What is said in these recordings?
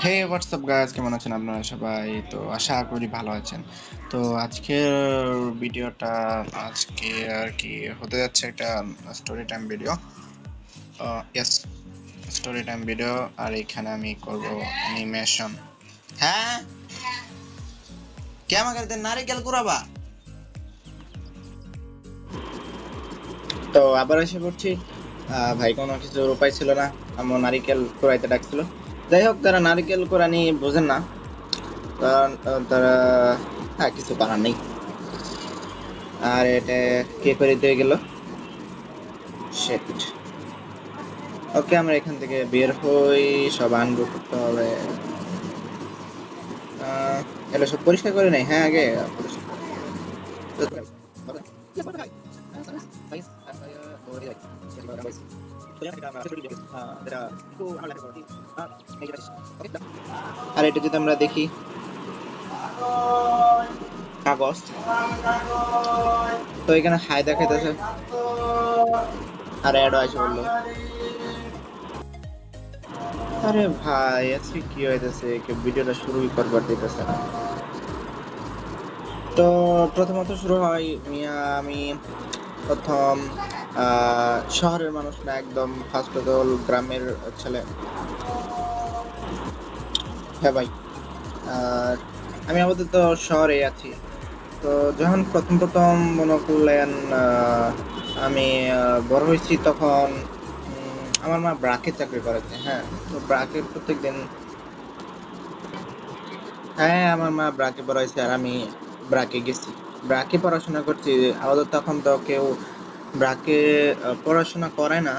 হে WhatsApp guys, কেমন আছেন আপনারা সবাই? তো আশা করি ভালো আছেন। তো আজকের ভিডিওটা আজকে আর কি হতে যাচ্ছে একটা story time video. Yes, story time video. আর এখানে আমি করব অ্যানিমেশন। হ্যাঁ, কে আমাকে নারিকেল কুড়াবা? তো আবার এসে পড়ছি। ভাই কোনো কিছু উপায় ছিল না, আমার নারিকেল কুড়াইতে ডাকছিল। যাই হোক, তারা নারিকেল কুড়ানি বোঝেন না, কারণ তারা হ্যাঁ কিছু করার নেই। আর এটা কে করে দিয়ে গেল? শিট। ওকে, আমরা এখান থেকে বের হই, সব আনবো করতে হবে। এগুলো সব পরিষ্কার করে নেই। হ্যাঁ, আগে পরিষ্কার করে আর এটা যদি আমরা দেখি, কাগজ তো এখানে হাই দেখাইতেছে আর অ্যাড আছে বললো। আরে ভাই, আজকে কি হইতেছে? কেউ ভিডিওটা শুরুই করবার দিতেছে না। তো প্রথমত শুরু হয় মিয়া, আমি প্রথম শহরের মানুষ না, একদম ফার্স্ট অফ অল গ্রামের ছেলে। হ্যাঁ ভাই, আর আমি আপাতত শহরে আছি। তো যখন প্রথম প্রথম মনে করলেন আমি বড় হয়েছি, তখন আমার মা ব্রাকে চাকরি করেছে। হ্যাঁ, তো ব্রাকে প্রত্যেকদিন, হ্যাঁ আমার মা ব্রাকে পড়াইছে আর আমি ব্রাকে গেছি, ব্রাকে পড়াশোনা করছি। আপাতত তখন তো কেউ ব্রাকে পড়াশোনা করে না।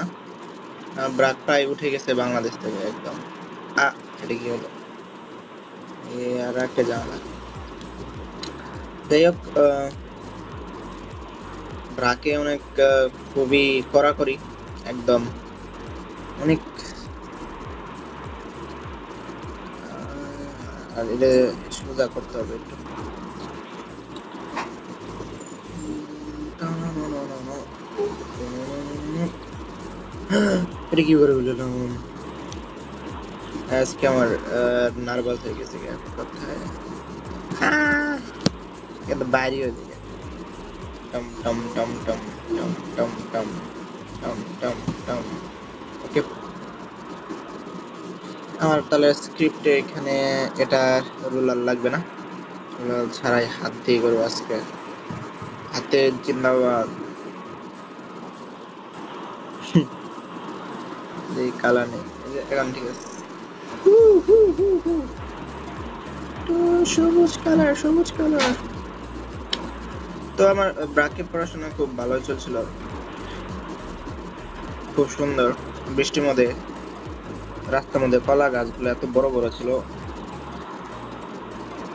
ব্রাক প্রায় উঠে গেছে বাংলাদেশ থেকে একদম। এটা কি হলো? এ আর একটা জানা। যাই হোক, ব্রাকে অনেক খুবই কড়াকড়ি, একদম অনেক। আর এটা সোজা করতে হবে একটু। এটা কি করে বললাম? আজকে আমার নার্ভাস হয়ে গেছে কথায়, কিন্তু বাইরে হয়ে যায়। Tom Tom Tom Tom Tom Tom Tom Tom Tom Tom. Okay, আমার তাহলে স্ক্রিপ্টে এখানে এটা রুলার লাগবে না, রুলার ছাড়াই হাত দিয়ে করবো আজকে। হাতে জিন্দাবাদ। এই কালার নেই, এখন ঠিক আছে। তো সবুজ কালার, সবুজ কালার। তো আমার ব্রাকে পড়াশোনা খুব ভালো চলছিল, খুব সুন্দর। বৃষ্টির মধ্যে রাস্তার মধ্যে কলা গাছগুলো এত বড় বড় ছিল,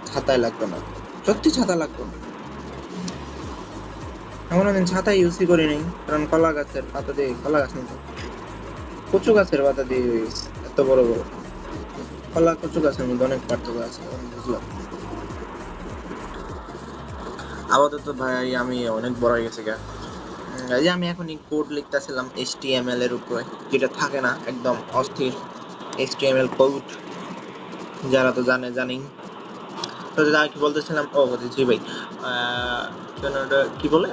ছাতায় লাগতো না, সত্যি ছাতা লাগতো না। এমন আমি ছাতা ইউজই করি নাই, কারণ কলা গাছের পাতা দিয়ে, কলা গাছ না তো, কচু গাছের পাতা দিয়ে এত বড় বড় কলা। কচু গাছের মধ্যে অনেক পার্থক্য আছে, আমি বুঝলাম। আপাতত ভাই আমি অনেক বড় হয়ে গেছে গা। এই যে আমি এখন কোড লিখতেছিলাম HTML এর উপরে, যেটা থাকে না, একদম অস্থির HTML কোড। যারা তো জানে জানি। তো যা কি বলতেছিলাম, ও বলতেছি ভাই, কি বলে,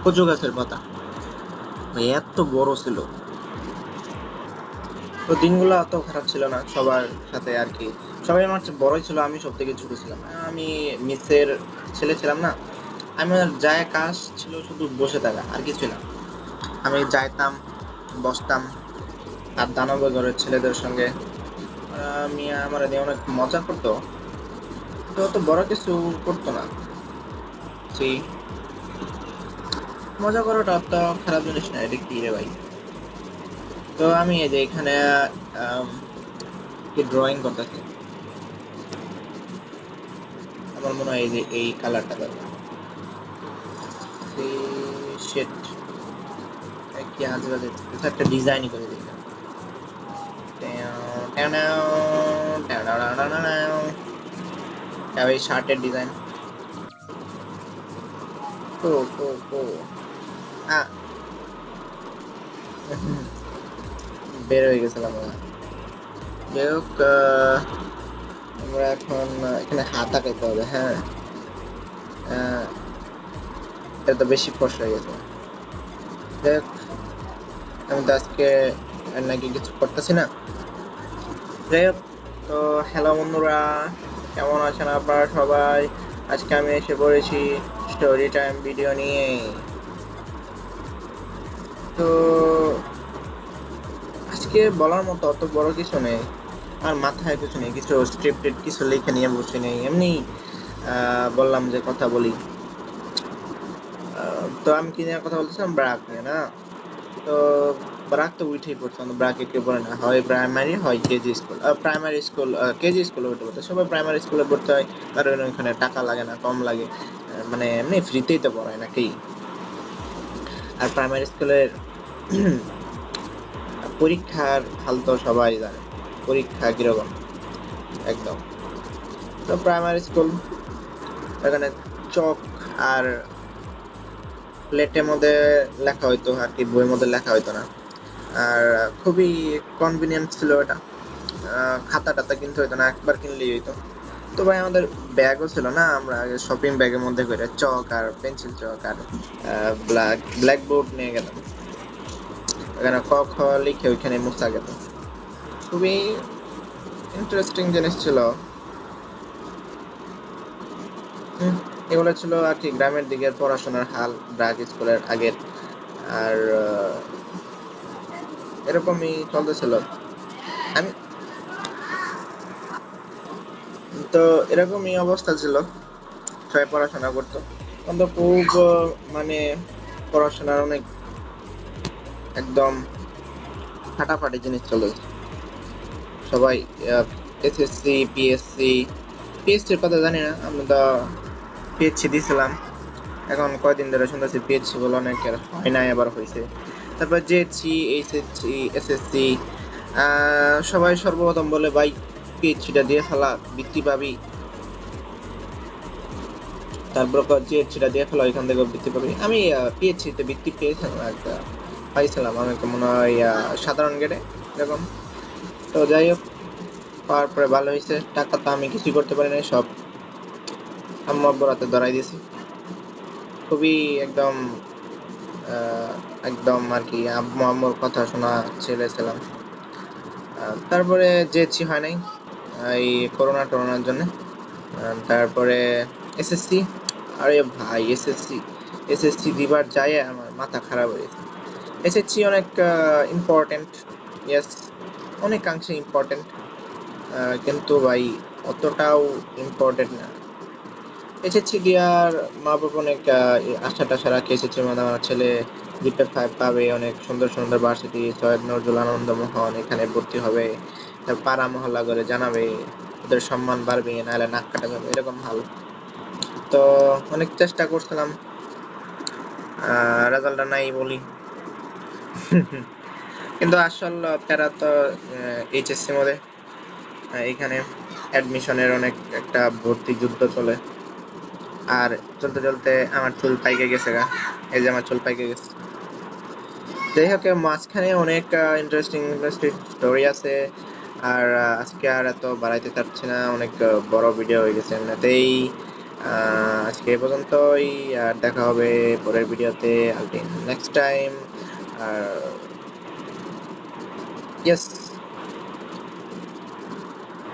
কচু গাছের পাতা ভাই এত বড় ছিল। তো দিনগুলো অত খারাপ ছিল না সবার সাথে আর কি, সবাই আমার চেয়ে বড়ই ছিল, আমি সব থেকে ছোট ছিলাম। আমি মিসের ছেলে ছিলাম না, আমার যায় কাজ ছিল শুধু বসে থাকা, আর কিছু না। আমি যাইতাম, বসতাম আর দানব ঘরের ছেলেদের সঙ্গে। আমি আমার দিয়ে অনেক মজা করতো, তো অত বড় কিছু করতো না। সেই মজা করাটা অত খারাপ জিনিস না, এটা কি রে ভাই? তো আমি এই যে এখানে ড্রয়িং করতেছি, আমার মনে হয় এই যে এই কালারটা দরকার। শিট, কি আজে বাজে কিছু একটা ডিজাইনই করে দিলাম। এই শার্টের ডিজাইন। ও ও ও আ বের হয়ে গেছিলাম। যাই হোক, আমরা এখন এখানে হাত আঁকাইতে হবে। হ্যাঁ, আহ, এটা তো বেশি ফর্স হয়ে গেছে। যাই হোক, আমি তো আজকে নাকি কিছু করতেছি না। যাই হোক, তো হ্যালো বন্ধুরা, কেমন আছেন আপনারা সবাই? আজকে আমি এসে পড়েছি স্টোরি টাইম ভিডিও নিয়ে। তো আজকে বলার মতো অত বড় কিছু নেই, আর মাথায় কিছু নেই, কিছু স্ক্রিপ্টেড কিছু লিখে নিয়ে বসে নেই, এমনি বললাম যে কথা বলি। তো আমি কি নিয়ে কথা বলতেছিলাম? ব্রাক নিয়ে না? তো ব্রাক তো উঠেই পড়ছে, ব্রাকে কেউ পড়ে না, হয় প্রাইমারি হয় KG school. Primary school, KG স্কুলে উঠে পড়তে সবাই প্রাইমারি স্কুলে পড়তে হয়, কারণ ওখানে টাকা লাগে না, কম লাগে, মানে এমনি ফ্রিতেই তো পড়ায় নাকি। আর প্রাইমারি স্কুলের পরীক্ষার হাল তো সবাই জানে, পরীক্ষা কিরকম একদম। তো প্রাইমারি স্কুল, এখানে চক আর প্লেটের মধ্যে লেখা হইতো আর কি, বইয়ের মধ্যে লেখা হইতো না। আর খুবই কনভিনিয়েন্ট ছিল এটা, খাতা টাতা কিনতে হইতো না, একবার কিনলেই হইতো। তো ভাই আমাদের ব্যাগও ছিল না, আমরা আগে শপিং ব্যাগের মধ্যে করে চক আর পেন্সিল চক আর ব্ল্যাকবোর্ড নিয়ে গেলাম, এখানে ক খ লিখে ওইখানে মুছা গেল। খুবই ইন্টারেস্টিং জিনিস ছিল। এগুলো ছিল আর কি গ্রামের দিকের পড়াশোনার হাল, ব্রাক স্কুলের আগের। আর এরকমই চলতেছিল। আমি তো এরকমই অবস্থা ছিল, সবাই পড়াশোনা করতো, কিন্তু খুব মানে পড়াশোনার অনেক একদম ফাটাফাটি জিনিস চলে। সবাই এসএসসি, পিএসসি, পিএসসির কথা জানি না, আমি তো পিএসসি দিয়েছিলাম। এখন কয়দিন ধরে শুনতেছি পিএসসি বলে অনেকের হয় নাই, আবার হয়েছে। তারপর জেএসসি, এইচএসসি, এসএসসি, সবাই সর্বপ্রথম বলে ভাই পিএইচডিটা দিয়ে ফেলা, বৃত্তি পাবি। তারপর জেএসসিটা দিয়ে ফেলা, ওইখান থেকে বৃত্তি পাবি। আমি পিএইচডিতে বৃত্তি পেয়েছিলাম, একটা পাইছিলাম আমি, মনে হয় সাধারণ গ্রেডে এরকম। তো যাই হোক, পাওয়ার পরে ভালো হয়েছে। টাকা তো আমি কিছুই করতে পারি নাই, সব আম্মু আব্বুর হাতে ধরাই দিয়েছি। খুবই একদম একদম আর কি আম্মু আম্মুর কথা শোনা ছেলে ছিলাম। তারপরে জেএসসি হয় নাই এই করোনা টরোনার জন্য। তারপরে এসএসসি, আরে ভাই এসএসসি, এসএসসি দিবার যায় আমার মাথা খারাপ হয়ে গেছে। এসএসসি অনেক ইম্পর্টেন্ট, ইয়েস, অনেকাংশে ইম্পর্টেন্ট, কিন্তু ভাই অতটাও ইম্পর্টেন্ট না। এসএসসি দেওয়ার মা বাবা অনেক আশা টাশা রাখে, এসএসসির মধ্যে আমার ছেলে জিপে 5 পাবে, অনেক সুন্দর সুন্দর ভার্সিটি, সৈয়দ নজরুল আনন্দমোহন, এখানে ভর্তি হবে, পাড়া মহল্লা করে জানাবে, ওদের সম্মান বাড়বে, নাহলে নাক কাটা যাবে, এরকম হাল। তো অনেক চেষ্টা করছিলাম, রেজাল্টটা নাই বলি। কিন্তু আসল প্যারা তো এইচএসসি মধ্যে, এখানে অ্যাডমিশনের অনেক একটা ভর্তি যুদ্ধ চলে। আর চলতে চলতে আমার চুল পাইকে গেছে গা, এই যে আমার চুল পাইকে গেছে। যাই হোক, মাঝখানে অনেক ইন্টারেস্টিং ইন্টারেস্টিং স্টোরি আছে। আর আজকে আর এত বাড়াইতে চাচ্ছি না, অনেক বড় ভিডিও হয়ে গেছে এমনিতেই। আজকে এ পর্যন্তই, আর দেখা হবে পরের ভিডিওতে, আনটিল নেক্সট টাইম। আর ইয়েস,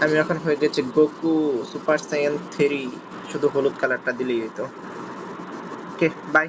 আমি এখন হয়ে গেছি গোকু সুপার সাইয়ান 3, শুধু হলুদ কালারটা দিলেই হতো। ওকে, বাই।